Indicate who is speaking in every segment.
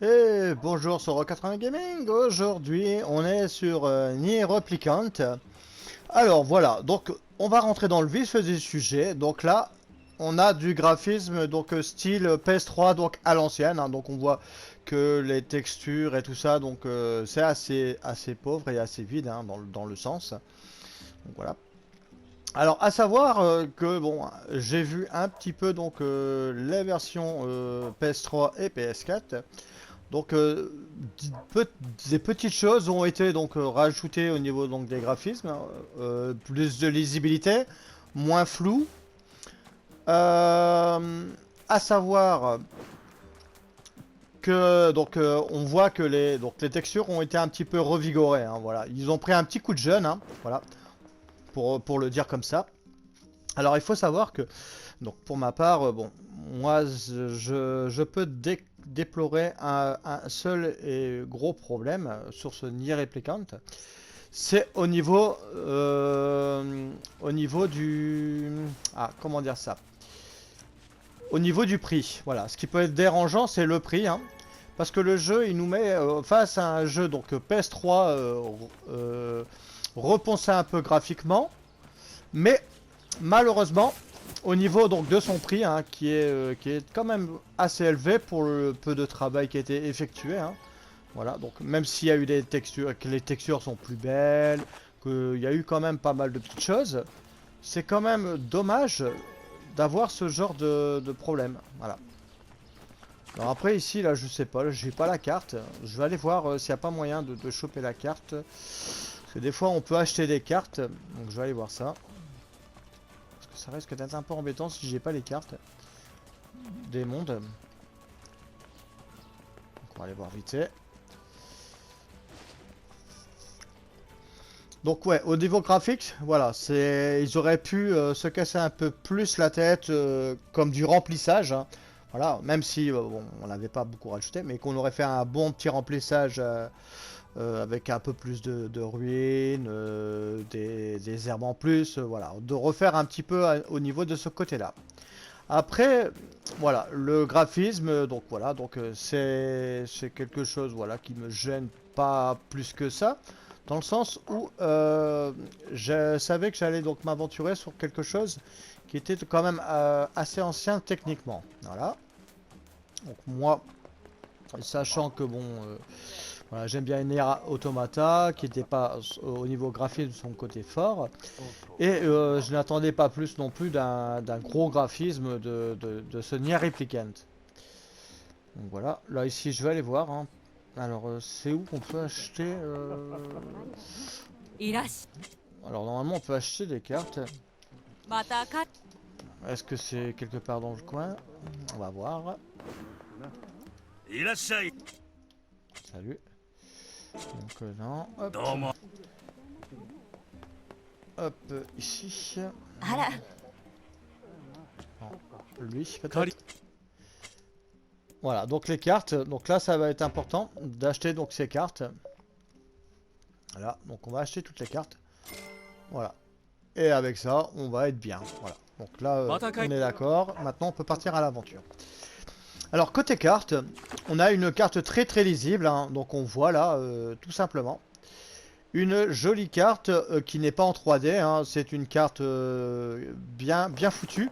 Speaker 1: Et bonjour sur Rock80 Gaming. Aujourd'hui on est sur Nier Replicant. Alors voilà, donc on va rentrer dans le vif du sujet. Donc là on a du graphisme donc style PS3 donc à l'ancienne, hein. Donc on voit que les textures et tout ça, donc c'est assez pauvre et assez vide, hein, dans le sens. Donc voilà. Alors à savoir que bon, j'ai vu un petit peu donc les versions PS3 et PS4. Donc des petites choses ont été donc rajoutées au niveau donc des graphismes, hein. Plus de lisibilité, moins flou. À savoir que donc on voit que les textures ont été un petit peu revigorées, hein, voilà. Ils ont pris un petit coup de jeune, hein, voilà, pour le dire comme ça. Alors il faut savoir que donc pour ma part, bon, moi je peux déplorer un seul et gros problème sur ce Nier Replicant. C'est au niveau du... Ah, comment dire ça? Au niveau du prix, voilà. Ce qui peut être dérangeant, c'est le prix, hein. Parce que le jeu, il nous met face à un jeu, donc PS3, repensé un peu graphiquement. Mais malheureusement, au niveau donc de son prix, hein, qui est quand même assez élevé pour le peu de travail qui a été effectué, hein. Voilà, donc même s'il y a eu des textures, que les textures sont plus belles, qu'il y a eu quand même pas mal de petites choses, c'est quand même dommage d'avoir ce genre de problème. Voilà. Alors après ici, là, je sais pas, j'ai pas la carte. Je vais aller voir s'il n'y a pas moyen de choper la carte. Parce que des fois, on peut acheter des cartes, donc je vais aller voir ça. Ça risque d'être un peu embêtant si j'ai pas les cartes des mondes. Donc on va aller voir vite fait. Donc ouais, au niveau graphique, voilà, ils auraient pu se casser un peu plus la tête comme du remplissage, hein. Voilà, même si bon, on n'avait pas beaucoup rajouté, mais qu'on aurait fait un bon petit remplissage avec un peu plus de ruines, des herbes en plus, voilà, de refaire un petit peu au niveau de ce côté-là. Après, voilà, le graphisme, donc voilà, donc c'est quelque chose, voilà, qui me gêne pas plus que ça, dans le sens où je savais que j'allais donc m'aventurer sur quelque chose qui était quand même assez ancien techniquement, voilà. Donc moi, sachant que bon, voilà, j'aime bien Nier Automata, qui n'était pas au niveau graphisme son côté fort. Et je n'attendais pas plus non plus d'un gros graphisme de ce Nier Replicant. Donc voilà, là ici je vais aller voir, hein. Alors c'est où qu'on peut acheter Alors normalement on peut acheter des cartes. Est-ce que c'est quelque part dans le coin? On va voir. Salut. Donc non, hop. Hop, ici. Non, lui peut-être. Voilà, donc les cartes. Donc là, ça va être important d'acheter donc ces cartes. Voilà, donc on va acheter toutes les cartes. Voilà. Et avec ça, on va être bien. Voilà. Donc là, on est d'accord. Maintenant, on peut partir à l'aventure. Alors, côté carte, on a une carte très lisible, hein. Donc on voit là, tout simplement. Une jolie carte qui n'est pas en 3D, hein. C'est une carte bien foutue.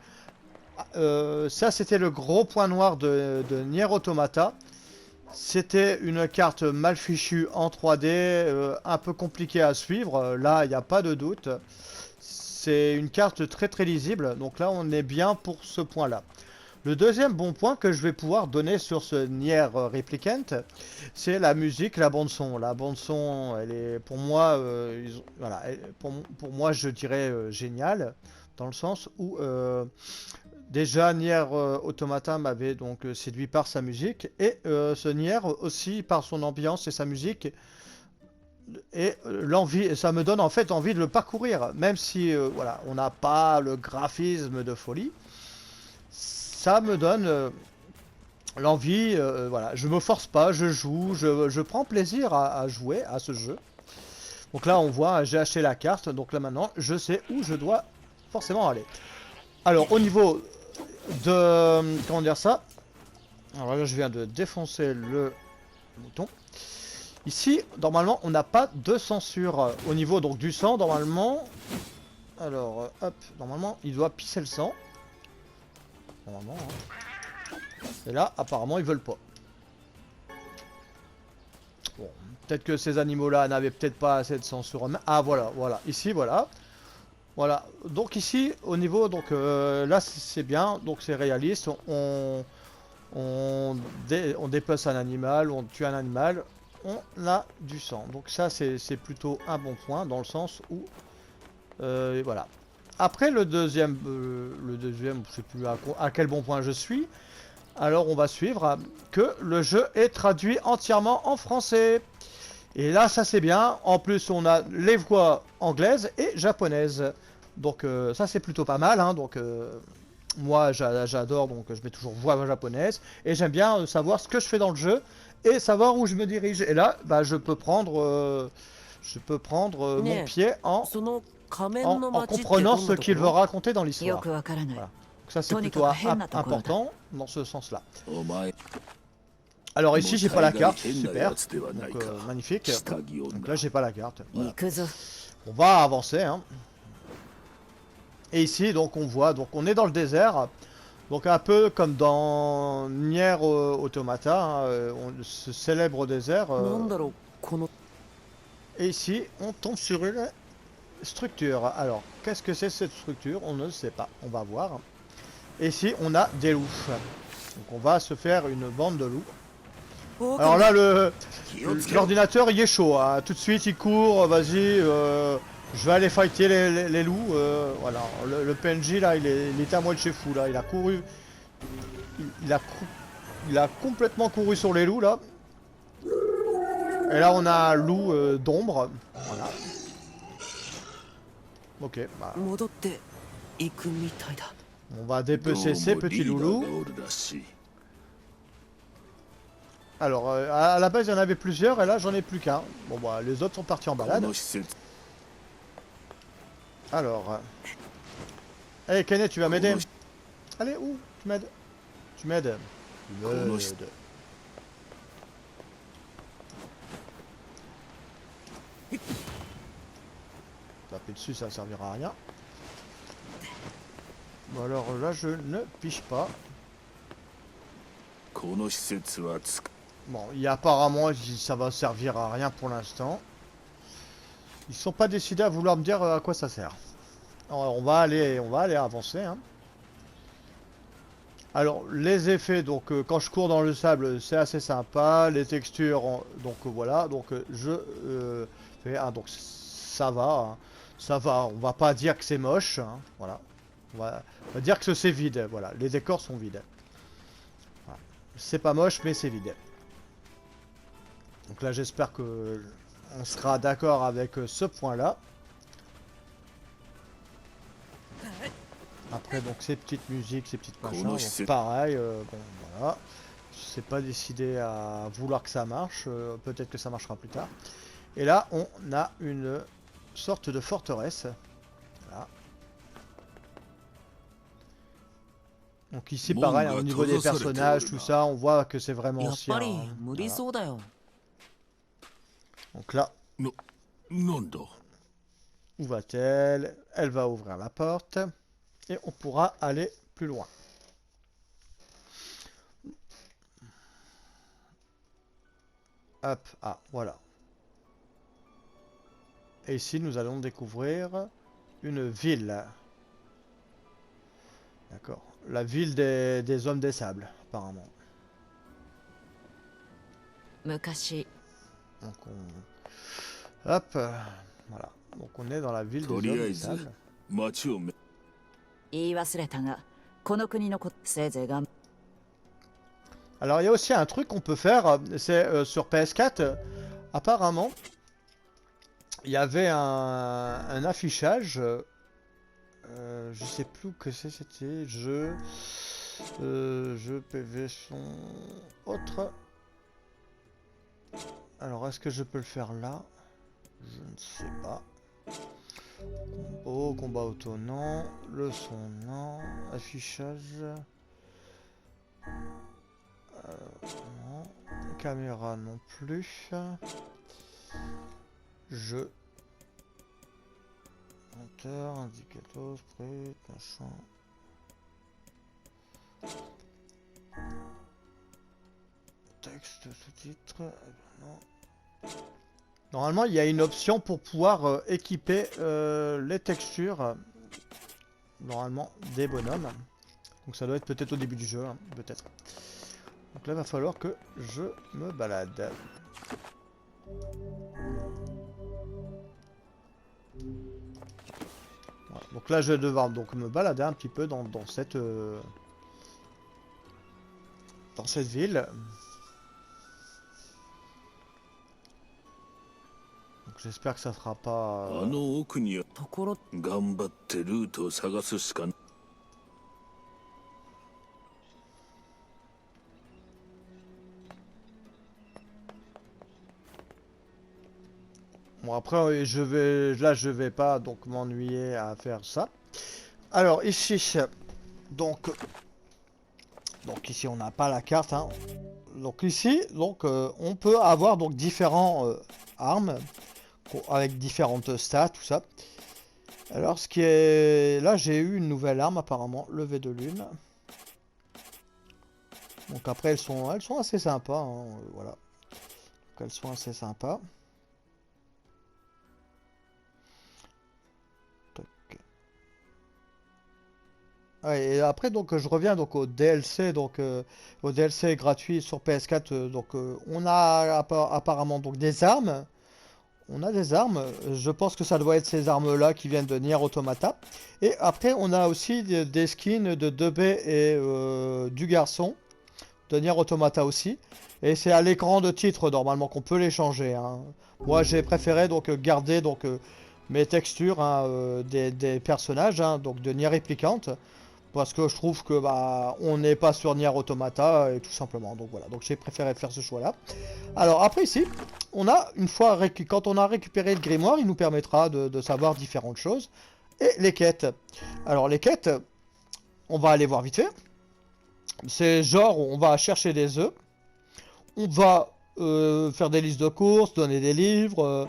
Speaker 1: Ça, c'était le gros point noir de Nier Automata. C'était une carte mal fichue en 3D, un peu compliquée à suivre. Là, il n'y a pas de doute. C'est une carte très lisible. Donc là, on est bien pour ce point-là. Le deuxième bon point que je vais pouvoir donner sur ce Nier Replicant, c'est la musique, la bande son. La bande son, elle est pour moi, voilà, pour moi, je dirais géniale, dans le sens où déjà, Nier Automata m'avait donc séduit par sa musique, et ce Nier aussi par son ambiance et sa musique, et l'envie, ça me donne en fait envie de le parcourir, même si voilà, on n'a pas le graphisme de folie, ça me donne l'envie, voilà, je me force pas, je joue, je prends plaisir à jouer à ce jeu. Donc là on voit, j'ai acheté la carte, donc là maintenant je sais où je dois forcément aller. Alors au niveau de... comment dire ça? Alors là je viens de défoncer le mouton. Ici, normalement, on n'a pas de censure au niveau donc du sang, normalement. Alors, hop, normalement, il doit pisser le sang. Normalement, hein. Et là, apparemment, ils veulent pas. Bon, peut-être que ces animaux-là n'avaient peut-être pas assez de sang sur eux-mêmes. Ah, voilà, voilà. Ici, voilà. Voilà. Donc ici, au niveau, donc là, c'est bien. Donc c'est réaliste. On dépece un animal, on tue un animal, on a du sang. Donc ça, c'est plutôt un bon point, dans le sens où... voilà. Après le deuxième, je sais plus à quel bon point je suis. Alors on va suivre que le jeu est traduit entièrement en français. Et là, ça c'est bien. En plus, on a les voix anglaises et japonaises. Donc ça c'est plutôt pas mal. Hein. Donc moi j'adore, donc je mets toujours voix japonaise. Et j'aime bien savoir ce que je fais dans le jeu et savoir où je me dirige. Et là, bah, je peux prendre, mon pied en comprenant ce qu'il veut raconter dans l'histoire. Voilà. Donc ça c'est plutôt important dans ce sens-là. Alors ici j'ai pas la carte, super, donc magnifique. Donc là j'ai pas la carte. Voilà. On va avancer. Hein. Et ici donc on voit, donc on est dans le désert. Donc un peu comme dans Nier Automata, hein, ce célèbre désert. Et ici on tombe sur une structure. Alors qu'est-ce que c'est cette structure? On ne le sait pas, on va voir. Et ici on a des loups. Donc on va se faire une bande de loups. Alors là, l'ordinateur il est chaud, hein. Tout de suite il court, vas-y, je vais aller fighter les loups. Voilà, le PNJ là, il était à moitié fou là, il a couru, il a complètement couru sur les loups là. Et là on a un loup d'ombre, voilà. Ok, bah. On va dépecer ces petits loulous. Alors, à la base, il y en avait plusieurs, et là, j'en ai plus qu'un. Bon, bah, les autres sont partis en balade. Alors... Allez, Kenneth, tu vas m'aider? Allez, où? Tu m'aides? Tu m'aides? Taper dessus, ça servira à rien. Bon, alors là, je ne piche pas. Bon, il y a apparemment, ça va servir à rien pour l'instant. Ils sont pas décidés à vouloir me dire à quoi ça sert. Alors, on va aller avancer. Hein. Alors, les effets, donc quand je cours dans le sable, c'est assez sympa. Les textures, donc voilà. Donc je fais, donc ça va. Hein. Ça va. On va pas dire que c'est moche. Hein, voilà. On va dire que c'est vide. Voilà. Les décors sont vides. Voilà. C'est pas moche, mais c'est vide. Donc là, j'espère que on sera d'accord avec ce point-là. Après, donc ces petites musiques, ces petites machins, donc pareil, bon, voilà. Je sais pas décidé à vouloir que ça marche. Peut-être que ça marchera plus tard. Et là, on a une sorte de forteresse. Voilà. Donc ici, pareil, hein, au niveau des personnages, tout ça, on voit que c'est vraiment ancien. Hein. Voilà. Donc là, où va-t-elle? Elle va ouvrir la porte et on pourra aller plus loin. Hop, ah, voilà. Et ici, nous allons découvrir une ville. D'accord. La ville des hommes des sables, apparemment. Donc hop, voilà. Donc on est dans la ville des hommes des sables. Alors il y a aussi un truc qu'on peut faire, c'est sur PS4, apparemment, il y avait un affichage, je sais plus que c'était, jeu PV son autre. Alors est-ce que je peux le faire là? Je ne sais pas. Combat auto, non. Le son, non. Affichage. Non. caméra non plus. Jeu. Monteur, indicateur, spray, machin. Texte, sous-titres. Eh ben non. Normalement, il y a une option pour pouvoir équiper les textures. Normalement, des bonhommes. Donc ça doit être peut-être au début du jeu, hein, peut-être. Donc là, il va falloir que je me balade. Voilà. Donc là, je vais devoir donc me balader un petit peu dans cette ville. Donc j'espère que ça sera pas. Bon après je vais pas donc m'ennuyer à faire ça. Alors ici donc ici on n'a pas la carte hein. Donc ici donc on peut avoir donc différents armes avec différentes stats tout ça. Alors ce qui est là j'ai eu une nouvelle arme apparemment lever de lune. Donc après elles sont assez sympas hein, voilà. Donc elles sont assez sympas. Ouais, et après donc je reviens donc au DLC au DLC gratuit sur PS4 on a apparemment donc des armes. On a des armes, je pense que ça doit être ces armes là qui viennent de Nier Automata. Et après on a aussi des skins de 2B et du garçon de Nier Automata aussi. Et c'est à l'écran de titre normalement qu'on peut les changer hein. Moi j'ai préféré donc garder donc mes textures hein, des personnages hein, donc de Nier Replicant. Parce que je trouve que bah on n'est pas sur Nier Automata et tout simplement. Donc voilà, donc j'ai préféré faire ce choix là. Alors après ici, on a une fois quand on a récupéré le grimoire, il nous permettra de savoir différentes choses. Et les quêtes. Alors les quêtes, on va aller voir vite fait. C'est genre on va chercher des œufs. On va faire des listes de courses, donner des livres,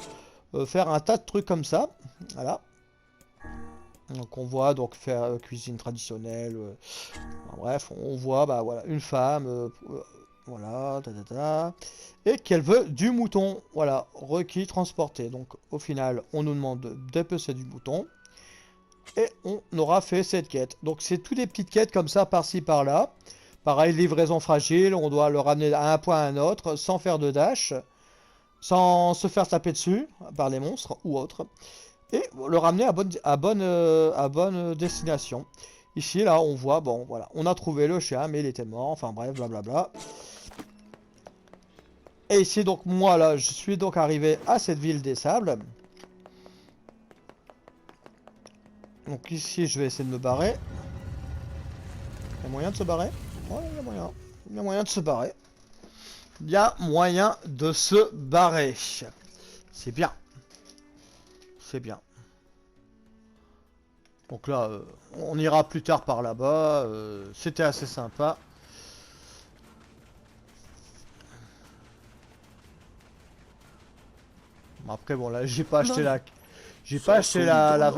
Speaker 1: faire un tas de trucs comme ça. Voilà. Donc on voit donc faire cuisine traditionnelle. Bref, on voit bah voilà une femme, voilà, et qu'elle veut du mouton. Voilà, requis transporté. Donc au final, on nous demande de dépecer du mouton et on aura fait cette quête. Donc c'est toutes des petites quêtes comme ça par-ci par-là. Pareil, livraison fragile, on doit le ramener à un point à un autre sans faire de dash, sans se faire taper dessus par les monstres ou autres. Et le ramener à bonne destination. Ici, là, on voit, bon, voilà, on a trouvé le chien, mais il était mort, enfin bref, blablabla. Et ici, donc, moi, là, je suis donc arrivé à cette ville des sables. Donc ici, je vais essayer de me barrer. Il y a moyen de se barrer? Ouais, il y a moyen. Il y a moyen de se barrer. Il y a moyen de se barrer. C'est bien. C'est bien. Donc là, on ira plus tard par là-bas. C'était assez sympa. Après, bon, là, j'ai pas acheté la fameuse carte. J'ai pas acheté la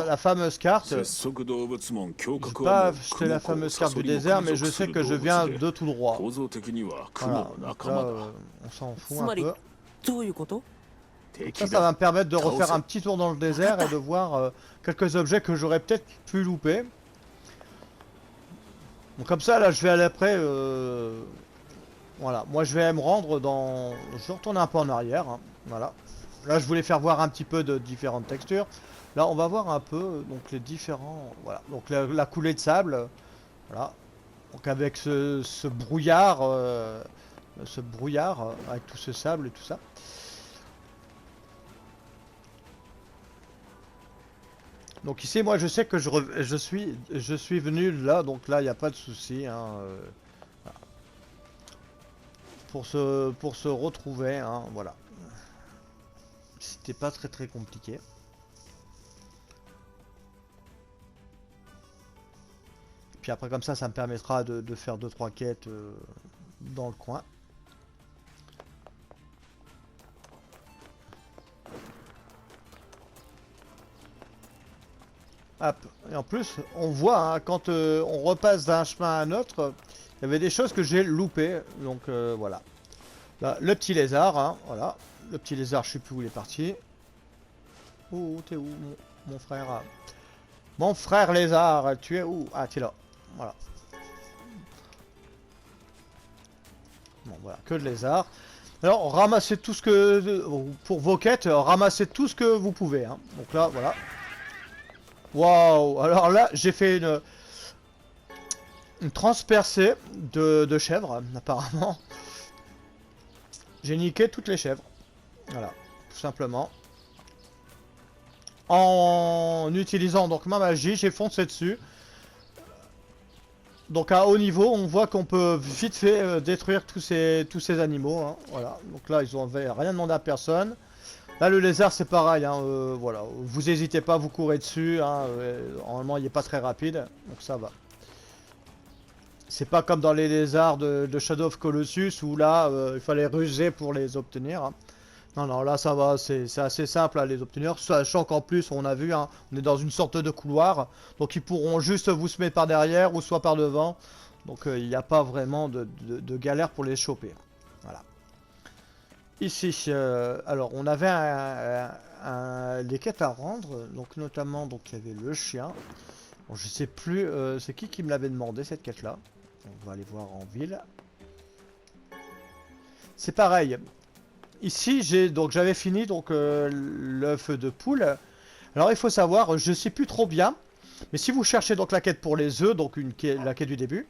Speaker 1: fameuse carte du désert, mais je sais que je viens de tout droit. Voilà, donc là, on s'en fout un peu. Ça va me permettre de refaire un petit tour dans le désert et de voir quelques objets que j'aurais peut-être pu louper. Donc comme ça, là, je vais aller après. Voilà, moi je vais me rendre dans... Je vais retourner un peu en arrière. Hein. Voilà. Là, je voulais faire voir un petit peu de différentes textures. Là, on va voir un peu donc les différents... Voilà, donc la coulée de sable. Voilà. Donc avec ce brouillard avec tout ce sable et tout ça. Donc ici, moi, je sais que je suis venu là, donc là, il n'y a pas de souci. Hein, voilà. Pour se retrouver, hein, voilà. C'était pas très compliqué. Puis après, comme ça me permettra de faire 2-3 quêtes dans le coin. Hop. Et en plus, on voit, hein, quand on repasse d'un chemin à un autre, il y avait des choses que j'ai loupées. Donc voilà. Là, le petit lézard, hein, voilà. Le petit lézard, je sais plus où il est parti. Oh, t'es où, mon frère? Mon frère lézard, tu es où? Ah, tu es là. Voilà. Bon, voilà, que de lézard. Alors, ramassez tout ce que... Pour vos quêtes, ramassez tout ce que vous pouvez. Hein. Donc là, voilà. Waouh! Alors là, j'ai fait une transpercée de chèvres, apparemment. J'ai niqué toutes les chèvres. Voilà, tout simplement. En utilisant donc ma magie, j'ai foncé dessus. Donc à haut niveau, on voit qu'on peut vite fait détruire tous ces animaux. Hein. Voilà. Donc là, ils ont rien demandé à personne. Là, le lézard, c'est pareil. Hein. Voilà. Vous n'hésitez pas, vous courez dessus. Hein. Normalement, il n'est pas très rapide. Donc ça va. C'est pas comme dans les lézards de Shadow of Colossus où là, il fallait ruser pour les obtenir. Hein. Non, non, là ça va, c'est assez simple à les obtenir, sachant qu'en plus, on a vu, hein, on est dans une sorte de couloir, donc ils pourront juste vous se mettre par derrière ou soit par devant, donc il n'y a pas vraiment de galère pour les choper. Voilà. Ici, alors on avait des quêtes à rendre, donc notamment, donc il y avait le chien. Bon, je sais plus, c'est qui me l'avait demandé cette quête-là. On va aller voir en ville. C'est pareil. Ici, j'avais fini donc l'œuf de poule. Alors il faut savoir, je sais plus trop bien, mais si vous cherchez donc la quête pour les œufs, donc la quête du début,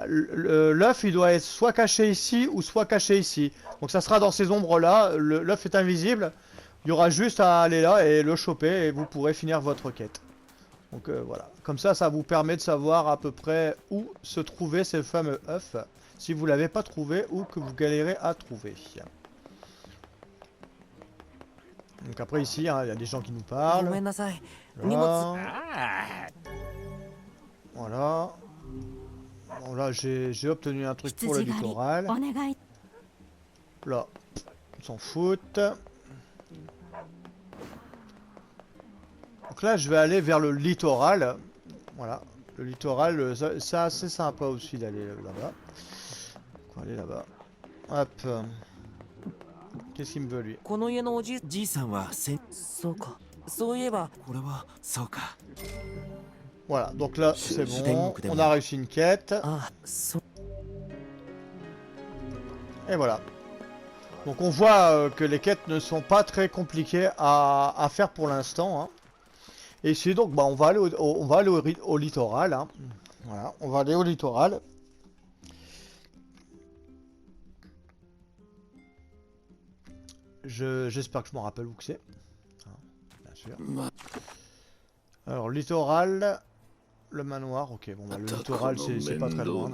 Speaker 1: l'œuf il doit être soit caché ici ou soit caché ici. Donc ça sera dans ces ombres là. L'œuf est invisible. Il y aura juste à aller là et le choper et vous pourrez finir votre quête. Donc voilà, comme ça vous permet de savoir à peu près où se trouver ce fameux œuf si vous l'avez pas trouvé ou que vous galérez à trouver. Donc après ici, hein, il y a des gens qui nous parlent. Là. Voilà. Bon là j'ai obtenu un truc pour le littoral. Là, on s'en fout. Donc là je vais aller vers le littoral. Voilà. Le littoral, c'est assez sympa aussi d'aller là-bas. On va aller là-bas. Hop. Qu'est-ce qu'il me veut lui? Voilà, donc là c'est bon, on a réussi une quête. Et voilà. Donc on voit que les quêtes ne sont pas très compliquées à faire pour l'instant. Hein. Et ici donc bah, on va aller au littoral. Hein. Voilà, on va aller au littoral. J'espère que je m'en rappelle où que c'est. Hein, bien sûr. Alors, littoral, le manoir, ok, bon bah le littoral c'est pas très loin.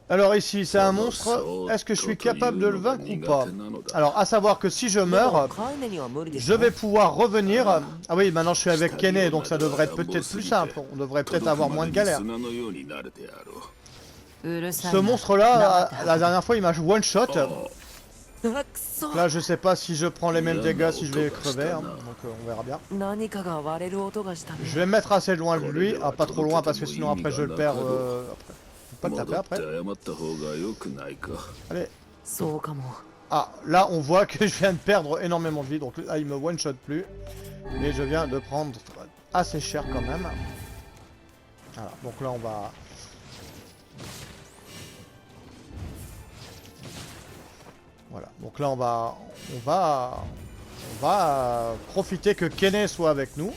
Speaker 1: Alors ici c'est un monstre, est-ce que je suis capable de le vaincre ou pas? Alors à savoir que si je meurs, je vais pouvoir revenir. Ah oui, maintenant je suis avec Kene, donc ça devrait être peut-être plus simple, on devrait peut-être avoir moins de galères. Ce monstre là, la dernière fois il m'a one shot. Là je sais pas si je prends les mêmes dégâts, si je vais crever, hein. Donc on verra bien. Je vais me mettre assez loin de lui, pas trop loin parce que sinon après je le perds. Après. Faut pas le taper après. Allez. Ah là on voit que je viens de perdre énormément de vie, donc là il me one shot plus. Mais je viens de prendre assez cher quand même. Voilà, donc là on va... Voilà, donc là on va profiter que Kene soit avec nous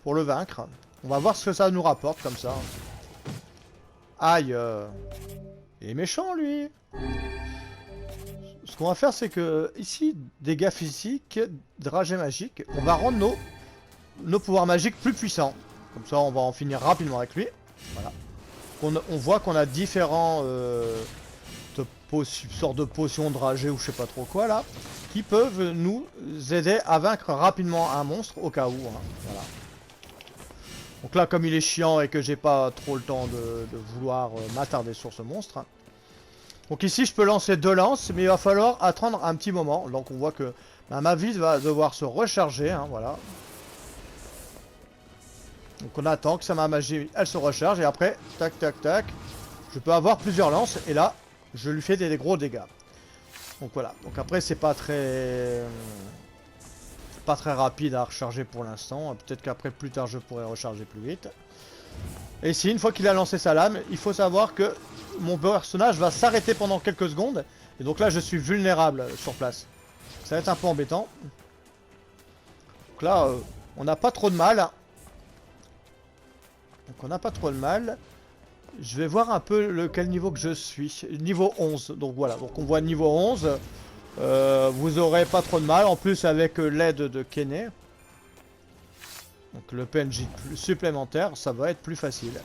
Speaker 1: pour le vaincre. On va voir ce que ça nous rapporte comme ça. Aïe, il est méchant lui. Ce qu'on va faire c'est que ici, dégâts physiques, dragées magiques, on va rendre nos pouvoirs magiques plus puissants. Comme ça on va en finir rapidement avec lui. Voilà. On voit qu'on a différents... sorte de potions dragées ou je sais pas trop quoi là, qui peuvent nous aider à vaincre rapidement un monstre au cas où. Hein. Voilà. Donc là comme il est chiant et que j'ai pas trop le temps de vouloir m'attarder sur ce monstre, Donc ici je peux lancer 2 lances, mais il va falloir attendre un petit moment. Donc on voit que bah, ma vie va devoir se recharger, hein, voilà. Donc on attend que ma magie elle se recharge et après, tac tac tac, je peux avoir plusieurs lances et là, je lui fais des gros dégâts. Donc voilà, donc après c'est pas très rapide à recharger pour l'instant. Peut-être qu'après plus tard je pourrai recharger plus vite. Et ici, une fois qu'il a lancé sa lame, il faut savoir que mon personnage va s'arrêter pendant quelques secondes. Et donc là, je suis vulnérable sur place. Ça va être un peu embêtant. Donc là, on n'a pas trop de mal. Donc on n'a pas trop de mal. Je vais voir un peu quel niveau que je suis. Niveau 11. Donc voilà, donc on voit niveau 11. Vous aurez pas trop de mal. En plus, avec l'aide de Kenny. Donc le PNJ supplémentaire, ça va être plus facile.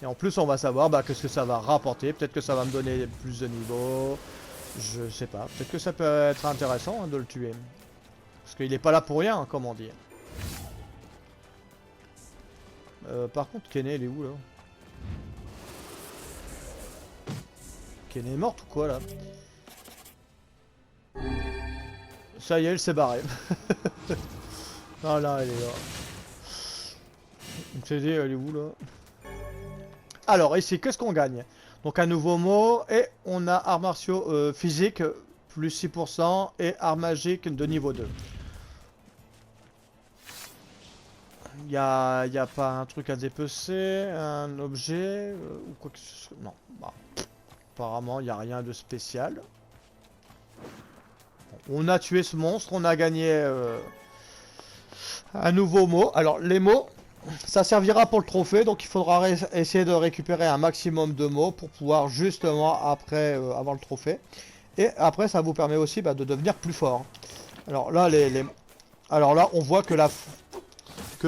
Speaker 1: Et en plus, on va savoir bah, qu'est-ce que ça va rapporter. Peut-être que ça va me donner plus de niveaux. Je sais pas. Peut-être que ça peut être intéressant hein, de le tuer. Parce qu'il est pas là pour rien, hein, comme on dit. Par contre, Kenny, il est où là? Kenny est morte ou quoi là? Ça y est, elle s'est barrée. Ah là, elle est là. Donc, elle est où là? Alors, ici, qu'est-ce qu'on gagne? Donc, un nouveau mot. Et on a arts martiaux physique, plus 6%. Et arts magiques de niveau 2. Il n'y a pas un truc à dépecer, un objet, ou quoi que ce soit. Non, bah, apparemment, il n'y a rien de spécial. On a tué ce monstre, on a gagné un nouveau mot. Alors, les mots, ça servira pour le trophée, donc il faudra essayer de récupérer un maximum de mots pour pouvoir justement après avoir le trophée. Et après, ça vous permet aussi bah, de devenir plus fort. Alors là, alors là, on voit que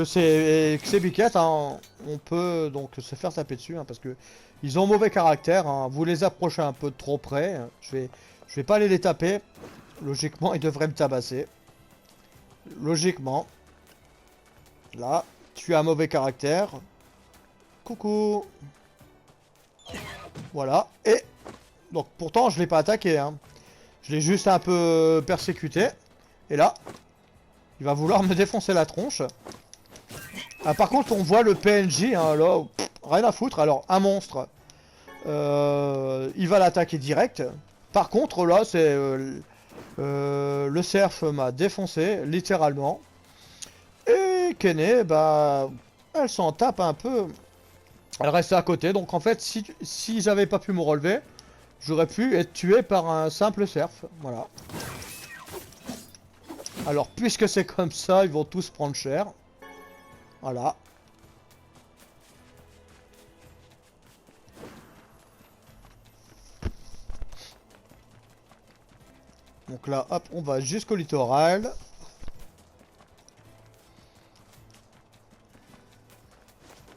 Speaker 1: ces biquettes, hein, on peut donc se faire taper dessus, hein, parce que ils ont mauvais caractère. Hein. Vous les approchez un peu trop près. Je vais pas aller les taper. Logiquement, ils devraient me tabasser. Logiquement. Là, tu as un mauvais caractère. Coucou. Voilà. Et donc pourtant, je l'ai pas attaqué. Hein. Je l'ai juste un peu persécuté. Et là, il va vouloir me défoncer la tronche. Ah, par contre, on voit le PNJ, hein, là, rien à foutre. Alors, un monstre, il va l'attaquer direct. Par contre, là, c'est le cerf m'a défoncé, littéralement. Et Kenny, bah, elle s'en tape un peu. Elle reste à côté. Donc, en fait, si j'avais pas pu me relever, j'aurais pu être tué par un simple cerf. Voilà. Alors, puisque c'est comme ça, ils vont tous prendre cher. Voilà. Donc là, hop, on va jusqu'au littoral.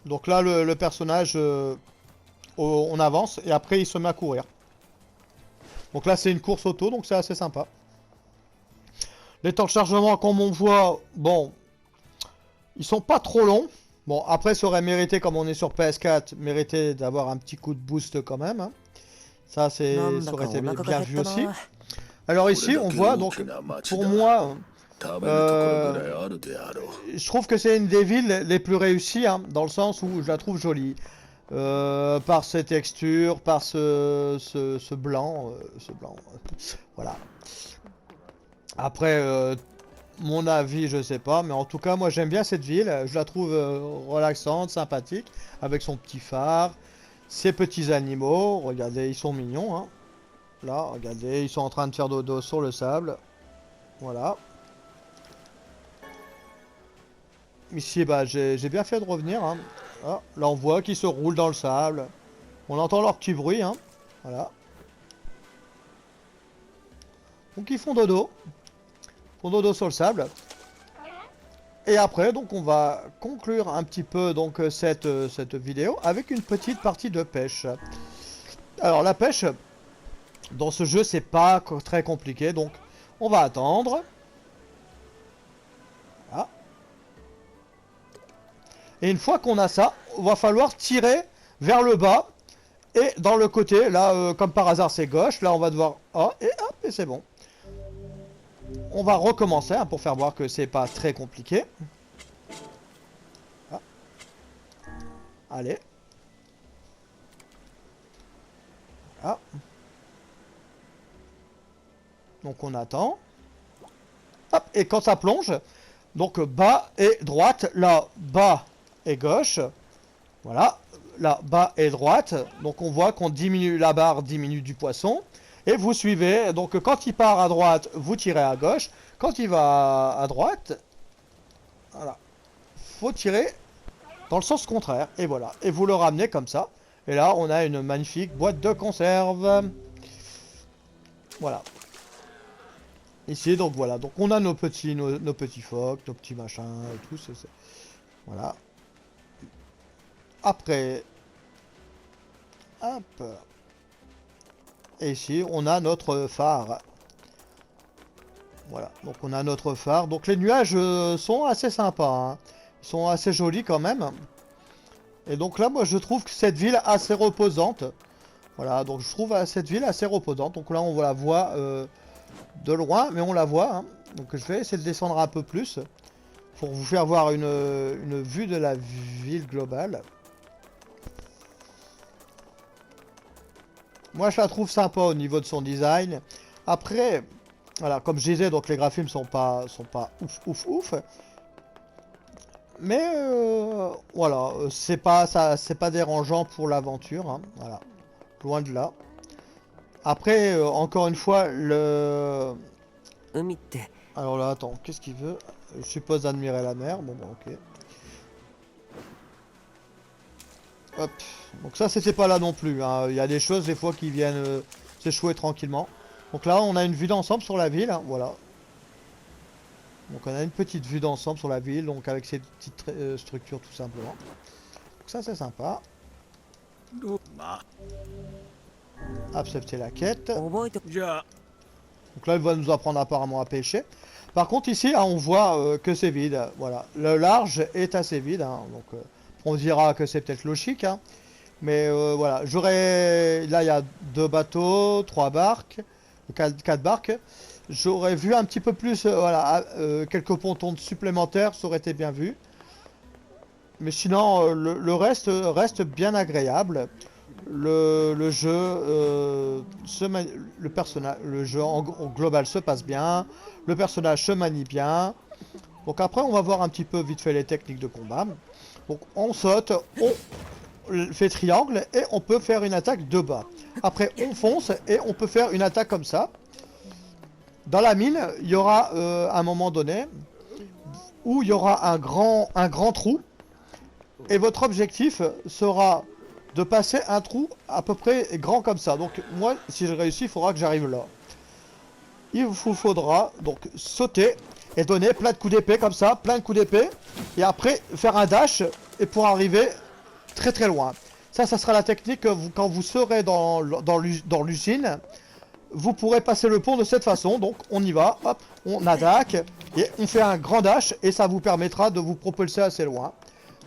Speaker 1: Donc là, le personnage, on avance et après il se met à courir. Donc là, c'est une course auto, donc c'est assez sympa. Les temps de chargement, comme on voit, bon, ils sont pas trop longs. Bon, après, ça aurait mérité, comme on est sur PS4, mérité d'avoir un petit coup de boost quand même. Hein. Ça aurait été bien vu aussi. Alors ici, on voit, donc, pour moi, je trouve que c'est une des villes les plus réussies, hein, dans le sens où je la trouve jolie. Par ses textures, par ce blanc, voilà. Après, mon avis, je sais pas, mais en tout cas, moi j'aime bien cette ville. Je la trouve relaxante, sympathique, avec son petit phare, ses petits animaux. Regardez, ils sont mignons, hein. Là, regardez, ils sont en train de faire dodo sur le sable. Voilà. Ici, bah, j'ai bien fait de revenir. Hein. Ah, là, on voit qu'ils se roulent dans le sable. On entend leur petit bruit. Hein. Voilà. Donc, ils font dodo. Ils font dodo sur le sable. Et après, donc, on va conclure un petit peu donc cette vidéo avec une petite partie de pêche. Alors, la pêche, dans ce jeu, c'est pas très compliqué. Donc, on va attendre. Voilà. Et une fois qu'on a ça, il va falloir tirer vers le bas. Et dans le côté, là, comme par hasard, c'est gauche. Là, on va devoir... Oh, et hop, et c'est bon. On va recommencer hein, pour faire voir que c'est pas très compliqué. Ah. Allez. Ah. Donc on attend. Hop, et quand ça plonge, donc bas et droite, là, bas et gauche. Voilà, là, bas et droite. Donc on voit qu'on diminue la barre, diminue du poisson. Et vous suivez, donc quand il part à droite, vous tirez à gauche. Quand il va à droite, voilà, faut tirer dans le sens contraire. Et voilà, et vous le ramenez comme ça. Et là, on a une magnifique boîte de conserve. Voilà. Ici, donc voilà, donc on a nos petits phoques, nos petits machins et tout. Voilà. Après, hop. Et ici, on a notre phare. Voilà, donc on a notre phare. Donc les nuages sont assez sympas. Hein. Ils sont assez jolis quand même. Et donc là, moi, je trouve que cette ville assez reposante. Voilà, donc je trouve cette ville assez reposante. Donc là, on la voit de loin, mais on la voit. Hein. Donc je vais essayer de descendre un peu plus. Pour vous faire voir une vue de la ville globale. Moi, je la trouve sympa au niveau de son design. Après, voilà, comme je disais, donc les graphismes sont pas ouf. Mais voilà, c'est pas dérangeant pour l'aventure. Hein, voilà, loin de là. Après, encore une fois, le. Alors là, attends, qu'est-ce qu'il veut? Je suppose admirer la mer. Bon, bah, ok. Hop. Donc ça, c'était pas là non plus. Hein. Il y a des choses, des fois, qui viennent s'échouer tranquillement. Donc là, on a une vue d'ensemble sur la ville. Hein, voilà. Donc on a une petite vue d'ensemble sur la ville. Donc avec ces petites structures, tout simplement. Donc ça, c'est sympa. Accepter la quête. Donc là, il va nous apprendre apparemment à pêcher. Par contre, ici, là, on voit que c'est vide. Voilà. Le large est assez vide. Hein. Donc on dira que c'est peut-être logique. Hein. Mais voilà, là il y a 2 bateaux, 3 barques, 4 barques. J'aurais vu un petit peu plus, voilà, quelques pontons supplémentaires, ça aurait été bien vu. Mais sinon, le reste reste bien agréable. Le jeu, le jeu en global se passe bien. Le personnage se manie bien. Donc après, on va voir un petit peu vite fait les techniques de combat. Donc on saute, on fait triangle et on peut faire une attaque de bas. Après on fonce et on peut faire une attaque comme ça. Dans la mine, il y aura un moment donné où il y aura un grand trou et votre objectif sera de passer un trou à peu près grand comme ça. Donc moi, si je réussis, il faudra que j'arrive là. Il vous faudra donc sauter et donner plein de coups d'épée comme ça, plein de coups d'épée et après faire un dash et pour arriver très loin. Ça sera la technique quand vous serez dans l'usine. Vous pourrez passer le pont de cette façon. Donc on y va, hop, on attaque et on fait un grand dash et ça vous permettra de vous propulser assez loin.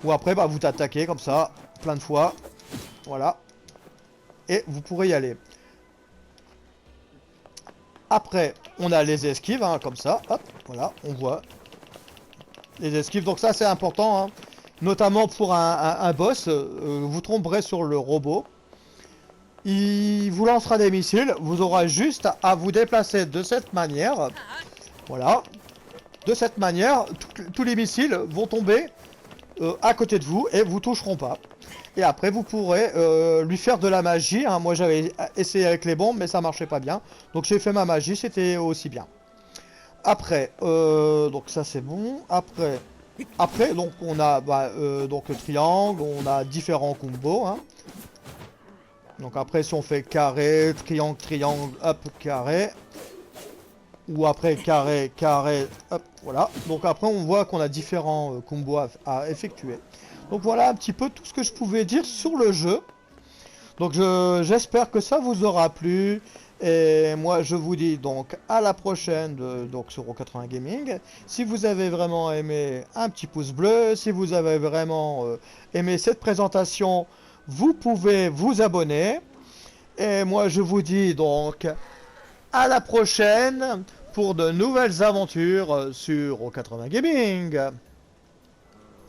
Speaker 1: Ou après bah, vous t'attaquez comme ça plein de fois. Voilà. Et vous pourrez y aller. Après on a les esquives hein, comme ça. Hop, voilà, on voit les esquives. Donc ça c'est important. Hein. Notamment pour un boss, vous tomberez sur le robot. Il vous lancera des missiles. Vous aurez juste à vous déplacer de cette manière. Voilà. De cette manière, tous les missiles vont tomber à côté de vous et vous toucheront pas. Et après, vous pourrez lui faire de la magie. Hein. Moi, j'avais essayé avec les bombes, mais ça marchait pas bien. Donc, j'ai fait ma magie, c'était aussi bien. Après, donc ça c'est bon. Après, donc on a donc le triangle, on a différents combos. Hein. Donc après, si on fait carré, triangle, hop, carré. Ou après carré, hop, voilà. Donc après, on voit qu'on a différents combos à effectuer. Donc voilà un petit peu tout ce que je pouvais dire sur le jeu. Donc j'espère que ça vous aura plu. Et moi je vous dis donc à la prochaine donc sur Euro80 Gaming. Si vous avez vraiment aimé, un petit pouce bleu. Si vous avez vraiment aimé cette présentation, vous pouvez vous abonner. Et moi je vous dis donc à la prochaine pour de nouvelles aventures sur Euro80 Gaming.